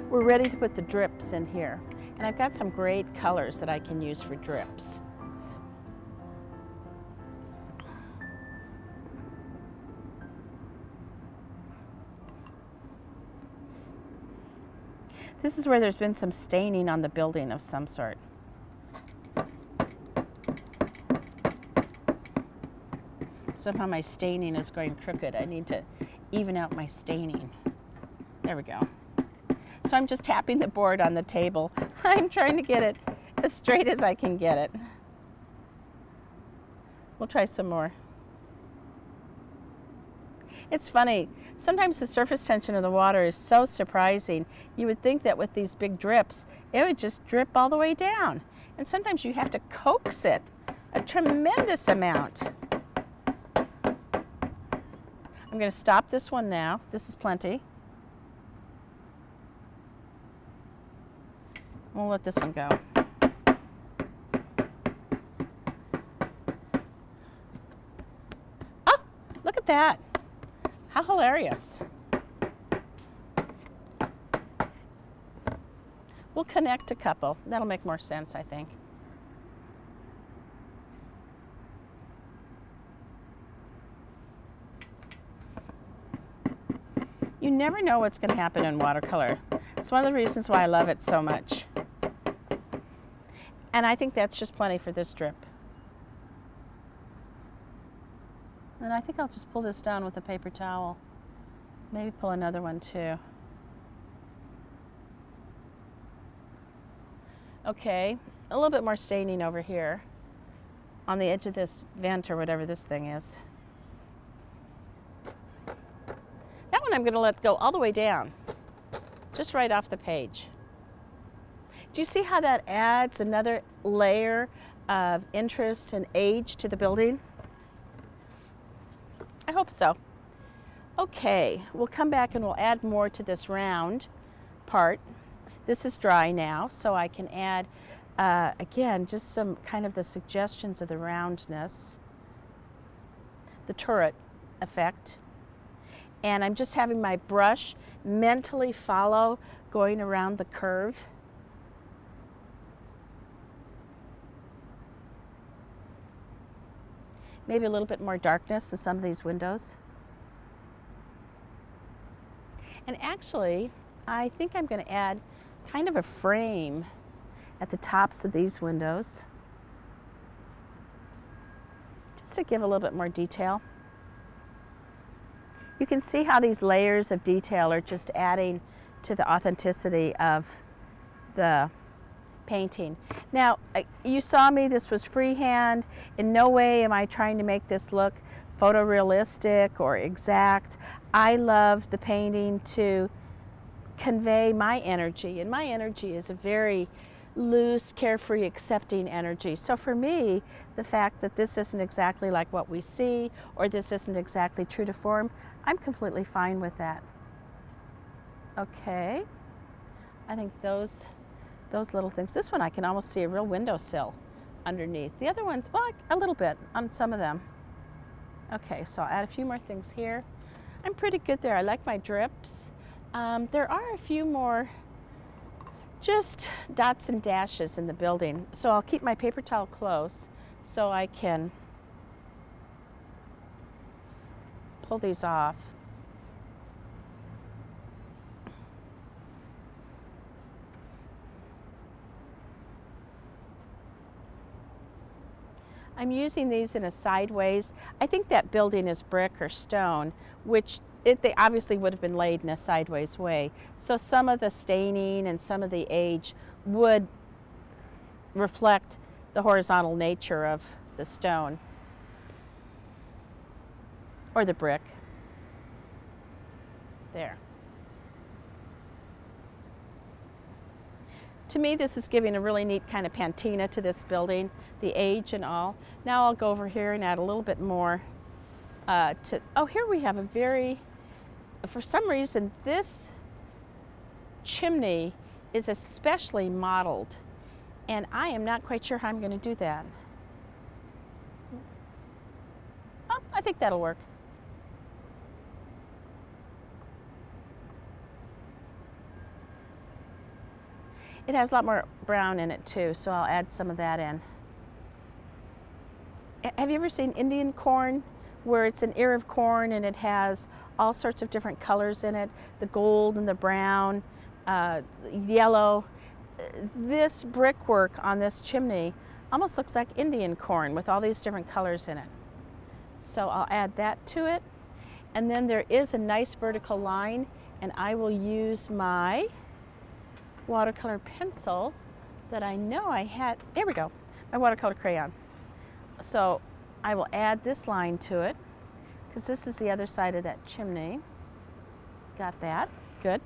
We're ready to put the drips in here. And I've got some great colors that I can use for drips. This is where there's been some staining on the building of some sort. Somehow my staining is going crooked. I need to even out my staining. There we go. So I'm just tapping the board on the table. I'm trying to get it as straight as I can get it. We'll try some more. It's funny, sometimes the surface tension of the water is so surprising. You would think that with these big drips, it would just drip all the way down. And sometimes you have to coax it a tremendous amount. I'm going to stop this one now. This is plenty. We'll let this one go. Oh, look at that. How hilarious. We'll connect a couple. That'll make more sense, I think. You never know what's going to happen in watercolor. It's one of the reasons why I love it so much. And I think that's just plenty for this strip. And I think I'll just pull this down with a paper towel. Maybe pull another one too. Okay, a little bit more staining over here on the edge of this vent or whatever this thing is. That one I'm going to let go all the way down, just right off the page. Do you see how that adds another layer of interest and age to the building? I hope so. Okay, we'll come back and we'll add more to this round part. This is dry now, so I can add, again, just some kind of the suggestions of the roundness, the turret effect. And I'm just having my brush mentally follow going around the curve. Maybe a little bit more darkness in some of these windows. And actually, I think I'm going to add kind of a frame at the tops of these windows, just to give a little bit more detail. You can see how these layers of detail are just adding to the authenticity of the painting. Now, you saw me, this was freehand. In no way am I trying to make this look photorealistic or exact. I love the painting to convey my energy, and my energy is a very loose, carefree, accepting energy. So for me, the fact that this isn't exactly like what we see, or this isn't exactly true to form, I'm completely fine with that. Okay, I think those little things. This one I can almost see a real windowsill underneath. The other ones, well, a little bit on some of them. Okay, so I'll add a few more things here. I'm pretty good there. I like my drips. There are a few more just dots and dashes in the building. So I'll keep my paper towel close so I can pull these off. I'm using these in a sideways. I think that building is brick or stone, which they obviously would have been laid in a sideways way. So some of the staining and some of the age would reflect the horizontal nature of the stone or the brick. There. To me, this is giving a really neat kind of patina to this building, the age and all. Now I'll go over here and add a little bit more oh, here we have a very, for some reason, this chimney is especially modeled, and I am not quite sure how I'm going to do that. Oh, I think that'll work. It has a lot more brown in it too, so I'll add some of that in. Have you ever seen Indian corn, where it's an ear of corn and it has all sorts of different colors in it, the gold and the brown, yellow? This brickwork on this chimney almost looks like Indian corn with all these different colors in it. So I'll add that to it. And then there is a nice vertical line, and I will use my watercolor pencil that I know I had. There we go, my watercolor crayon. So I will add this line to it, because this is the other side of that chimney. Got that, good.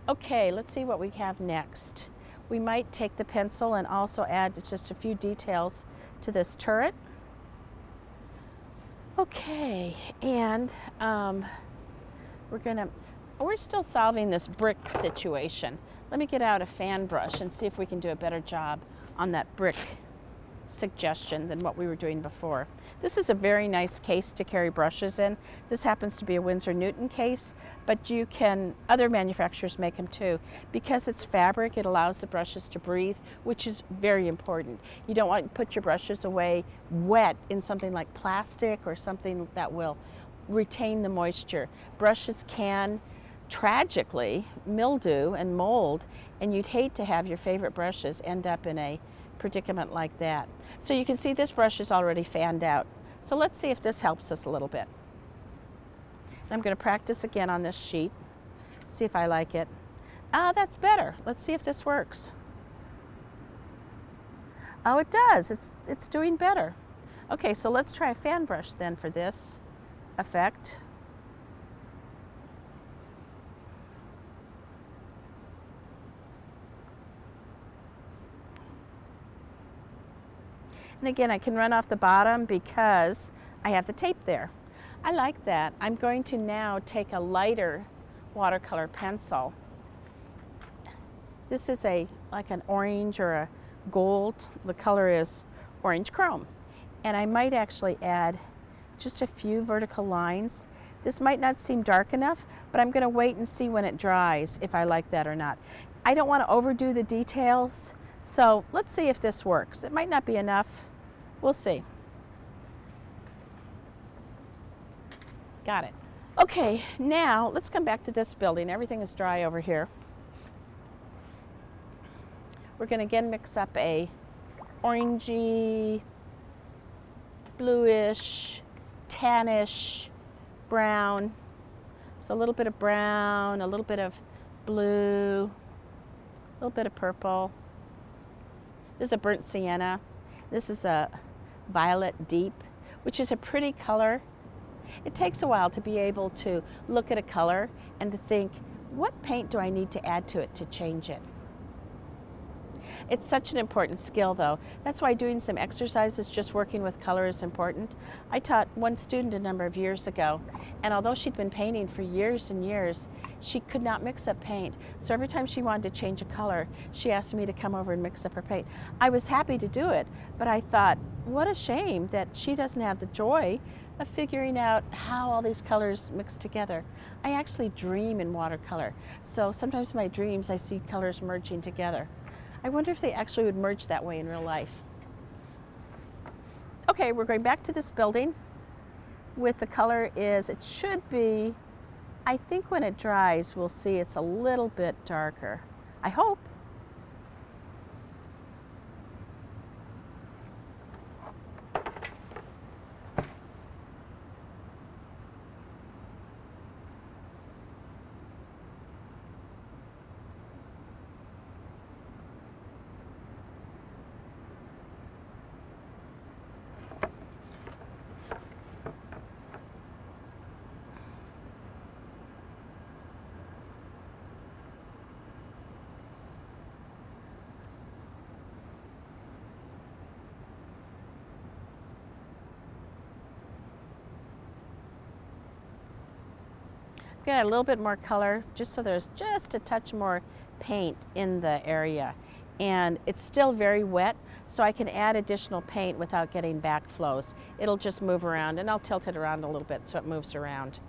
Okay, let's see what we have next. We might take the pencil and also add just a few details to this turret. Okay, and we're still solving this brick situation. Let me get out a fan brush and see if we can do a better job on that brick suggestion than what we were doing before. This is a very nice case to carry brushes in. This happens to be a Winsor Newton case, but other manufacturers make them too. Because it's fabric, it allows the brushes to breathe, which is very important. You don't want to put your brushes away wet in something like plastic or something that will retain the moisture. Brushes can tragically mildew and mold, and you'd hate to have your favorite brushes end up in a predicament like that. So you can see this brush is already fanned out. So let's see if this helps us a little bit. And I'm going to practice again on this sheet, see if I like it. Ah, that's better. Let's see if this works. Oh, it does. It's doing better. Okay, so let's try a fan brush then for this effect. And again, I can run off the bottom because I have the tape there. I like that. I'm going to now take a lighter watercolor pencil. This is like an orange or a gold. The color is orange chrome. And I might actually add just a few vertical lines. This might not seem dark enough, but I'm going to wait and see when it dries if I like that or not. I don't want to overdo the details, so let's see if this works. It might not be enough. We'll see. Got it. Okay, now let's come back to this building. Everything is dry over here. We're going to again mix up a orangey, bluish, tannish brown. So a little bit of brown, a little bit of blue, a little bit of purple. This is a burnt sienna. This is a violet deep, which is a pretty color. It takes a while to be able to look at a color and to think, what paint do I need to add to it to change it? It's such an important skill though. That's why doing some exercises, just working with color, is important. I taught one student a number of years ago, and although she'd been painting for years and years, she could not mix up paint. So every time she wanted to change a color, she asked me to come over and mix up her paint. I was happy to do it, but I thought, what a shame that she doesn't have the joy of figuring out how all these colors mix together. I actually dream in watercolor, so sometimes in my dreams I see colors merging together. I wonder if they actually would merge that way in real life. Okay, we're going back to this building with the color it should be, I think when it dries, we'll see it's a little bit darker. I hope. Get a little bit more color just so there's just a touch more paint in the area. And it's still very wet, so I can add additional paint without getting backflows. It'll just move around, and I'll tilt it around a little bit so it moves around.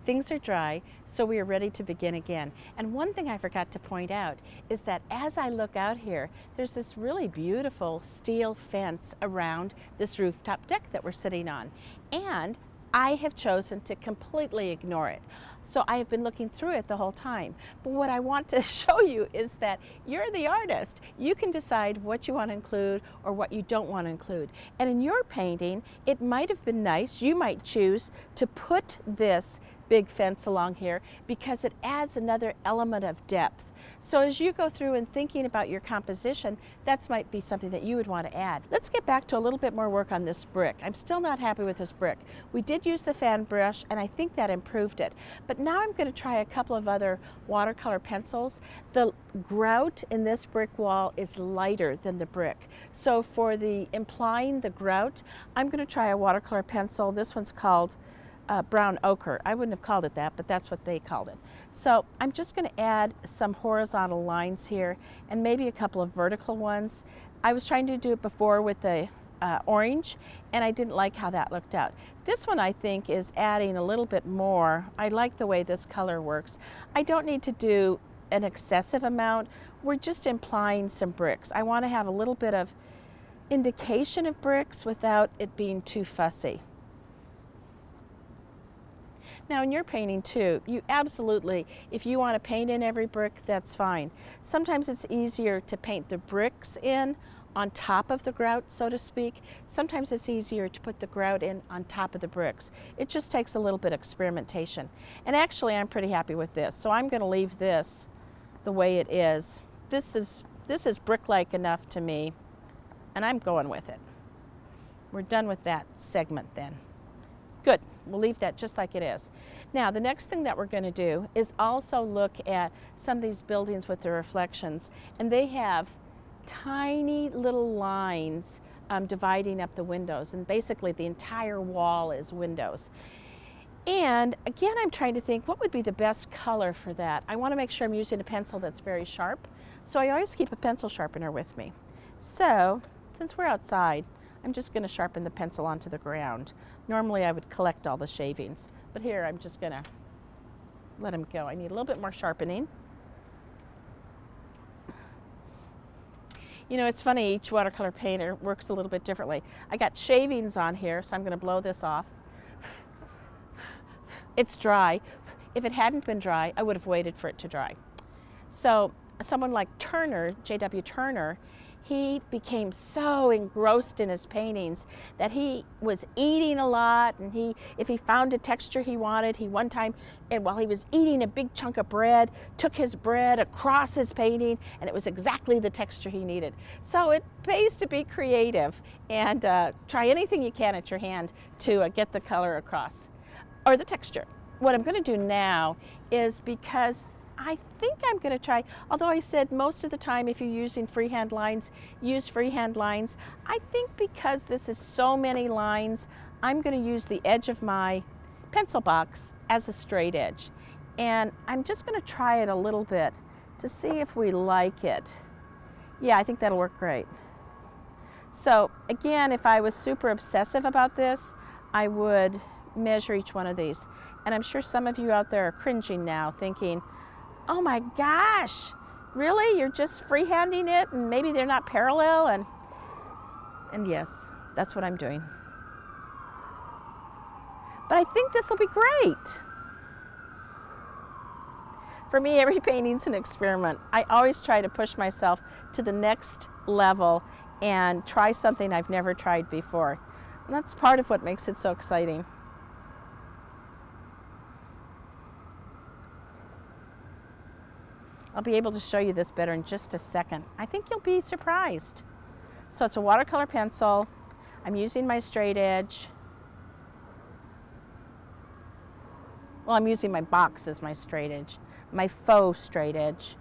things are dry, so we are ready to begin again. And one thing I forgot to point out is that as I look out here, there's this really beautiful steel fence around this rooftop deck that we're sitting on. And I have chosen to completely ignore it. So I have been looking through it the whole time. But what I want to show you is that you're the artist. You can decide what you want to include or what you don't want to include. And in your painting, it might have been nice. You might choose to put this big fence along here because it adds another element of depth. So as you go through and thinking about your composition, that might be something that you would want to add. Let's get back to a little bit more work on this brick. I'm still not happy with this brick. We did use the fan brush and I think that improved it. But now I'm going to try a couple of other watercolor pencils. The grout in this brick wall is lighter than the brick. So for the implying the grout, I'm going to try a watercolor pencil. This one's called brown ochre. I wouldn't have called it that, but that's what they called it. So I'm just going to add some horizontal lines here and maybe a couple of vertical ones. I was trying to do it before with the orange and I didn't like how that looked out. This one I think is adding a little bit more. I like the way this color works. I don't need to do an excessive amount. We're just implying some bricks. I want to have a little bit of indication of bricks without it being too fussy. Now in your painting too, you absolutely, if you want to paint in every brick, that's fine. Sometimes it's easier to paint the bricks in on top of the grout, so to speak. Sometimes it's easier to put the grout in on top of the bricks. It just takes a little bit of experimentation. And actually I'm pretty happy with this, so I'm going to leave this the way it is. This is brick-like enough to me, and I'm going with it. We're done with that segment then. Good, we'll leave that just like it is. Now the next thing that we're going to do is also look at some of these buildings with the reflections, and they have tiny little lines dividing up the windows, and basically the entire wall is windows. And again, I'm trying to think what would be the best color for that. I want to make sure I'm using a pencil that's very sharp, so I always keep a pencil sharpener with me. So since we're outside, I'm just going to sharpen the pencil onto the ground. Normally I would collect all the shavings, but here I'm just going to let them go. I need a little bit more sharpening. You know, it's funny, each watercolor painter works a little bit differently. I got shavings on here, so I'm going to blow this off. It's dry. If it hadn't been dry, I would have waited for it to dry. So someone like Turner, J.W. Turner, he became so engrossed in his paintings that he was eating a lot, and if he found a texture he wanted, he one time, and while he was eating a big chunk of bread, took his bread across his painting, and it was exactly the texture he needed. So it pays to be creative and try anything you can at your hand to get the color across, or the texture. What I'm going to do now is, because I think I'm going to try, although I said most of the time if you're using freehand lines, use freehand lines. I think because this is so many lines, I'm going to use the edge of my pencil box as a straight edge. And I'm just going to try it a little bit to see if we like it. Yeah, I think that'll work great. So again, if I was super obsessive about this, I would measure each one of these. And I'm sure some of you out there are cringing now, thinking, oh my gosh, really? You're just freehanding it and maybe they're not parallel? And yes, that's what I'm doing. But I think this will be great. For me, every painting's an experiment. I always try to push myself to the next level and try something I've never tried before. And that's part of what makes it so exciting. I'll be able to show you this better in just a second. I think you'll be surprised. So it's a watercolor pencil. I'm using my straight edge. Well, I'm using my box as my straight edge, my faux straight edge.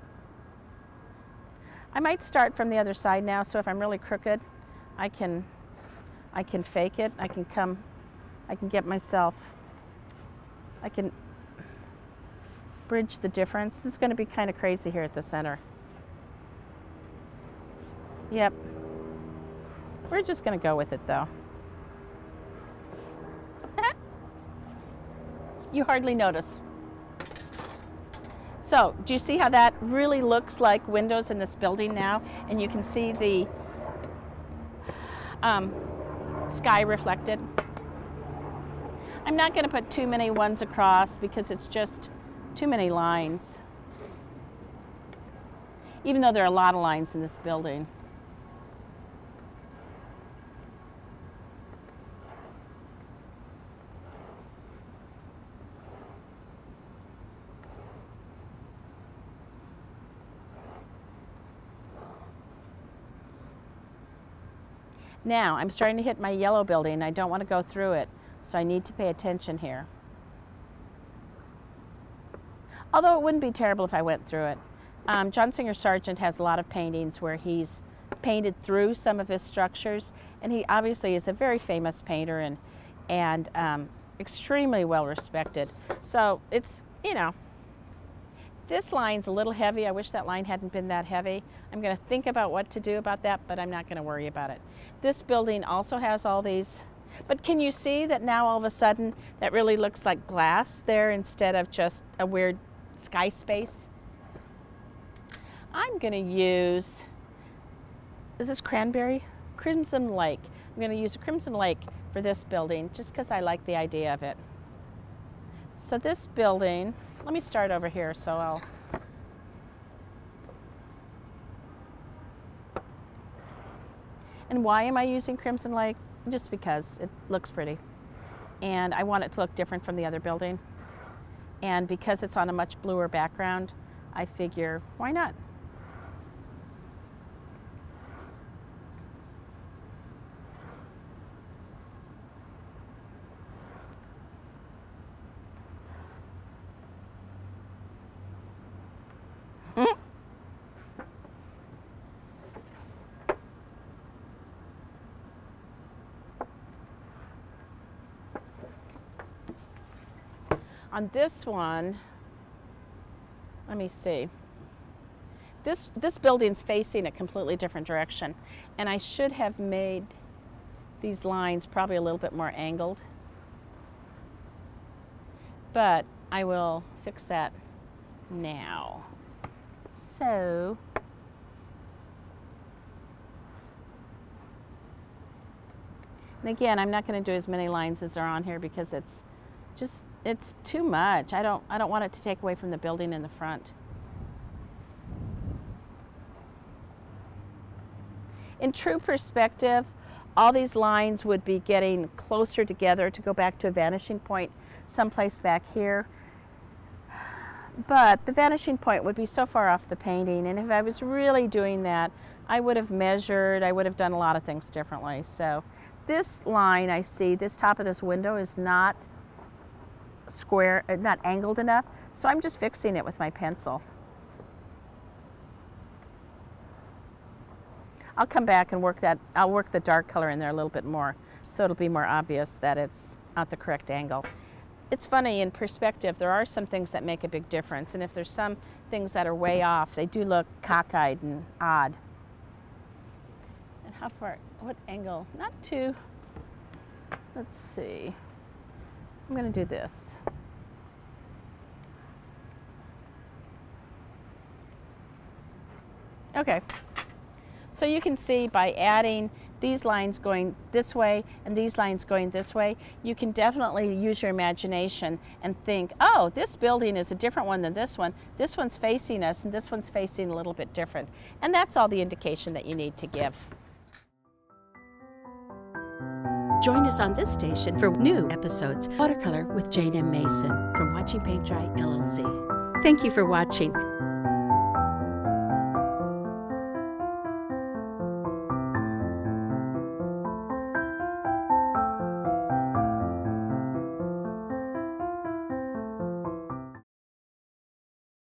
I might start from the other side now, so if I'm really crooked, I can fake it. I can get myself, I can bridge the difference. This is going to be kind of crazy here at the center. Yep. We're just going to go with it though. you hardly notice. So, do you see how that really looks like windows in this building now? And you can see the sky reflected. I'm not going to put too many ones across because it's just too many lines. Even though there are a lot of lines in this building. Now, I'm starting to hit my yellow building. I don't want to go through it, so I need to pay attention here. Although it wouldn't be terrible if I went through it. John Singer Sargent has a lot of paintings where he's painted through some of his structures, and he obviously is a very famous painter and extremely well respected. So it's, you know, this line's a little heavy. I wish that line hadn't been that heavy. I'm going to think about what to do about that, but I'm not going to worry about it. This building also has all these, but can you see that now all of a sudden that really looks like glass there instead of just a weird sky space? I'm going to use, is this cranberry? Crimson Lake. I'm going to use a Crimson Lake for this building just because I like the idea of it. So this building, let me start over here so I'll, and why am I using Crimson Lake? Just because it looks pretty. And I want it to look different from the other building. And because it's on a much bluer background, I figure, why not? On this one, let me see. This building's facing a completely different direction, and I should have made these lines probably a little bit more angled. But I will fix that now. So, and again, I'm not going to do as many lines as are on here because it's too much. I don't want it to take away from the building in the front. In true perspective, all these lines would be getting closer together to go back to a vanishing point someplace back here. But the vanishing point would be so far off the painting, and if I was really doing that, I would have measured, I would have done a lot of things differently. So this line I see, this top of this window is not square, not angled enough, so I'm just fixing it with my pencil. I'll come back and work that, I'll work the dark color in there a little bit more so it'll be more obvious that it's not the correct angle. It's funny, in perspective, there are some things that make a big difference, and if there's some things that are way off, they do look cockeyed and odd. And how far, what angle? Not too, let's see. I'm going to do this. Okay, so you can see by adding these lines going this way and these lines going this way, you can definitely use your imagination and think, oh, this building is a different one than this one. This one's facing us and this one's facing a little bit different. And that's all the indication that you need to give. Join us on this station for new episodes. Watercolor with Jane M. Mason from WatchingPaintDryLLC. Thank you for watching.